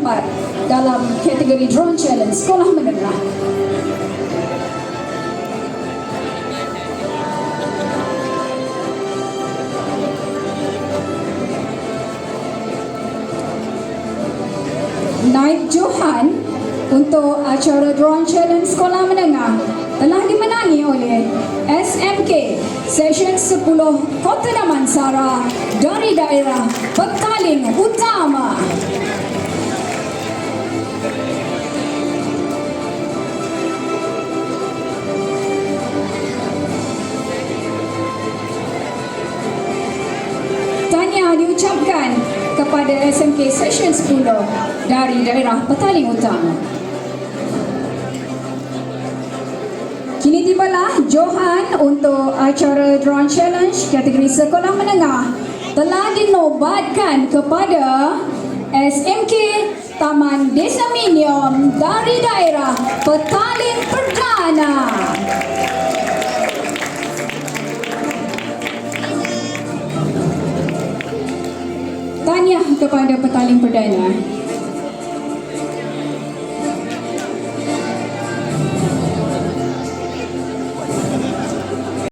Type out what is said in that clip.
tempat dalam kategori Drone Challenge Sekolah Menengah. Naib Johan untuk acara Drone Challenge Sekolah Menengah telah dimenangi oleh SMK Session 10 Kota Damansara dari daerah Petaling Utama. Tahniah diucapkan kepada SMK Session 10 dari daerah Petaling Utama. Kini tibalah Johan untuk acara Drone Challenge kategori Sekolah Menengah telah dinobatkan kepada SMK Taman Desa Minium dari daerah Petaling Perdana. Tahniah kepada Petaling Perdana.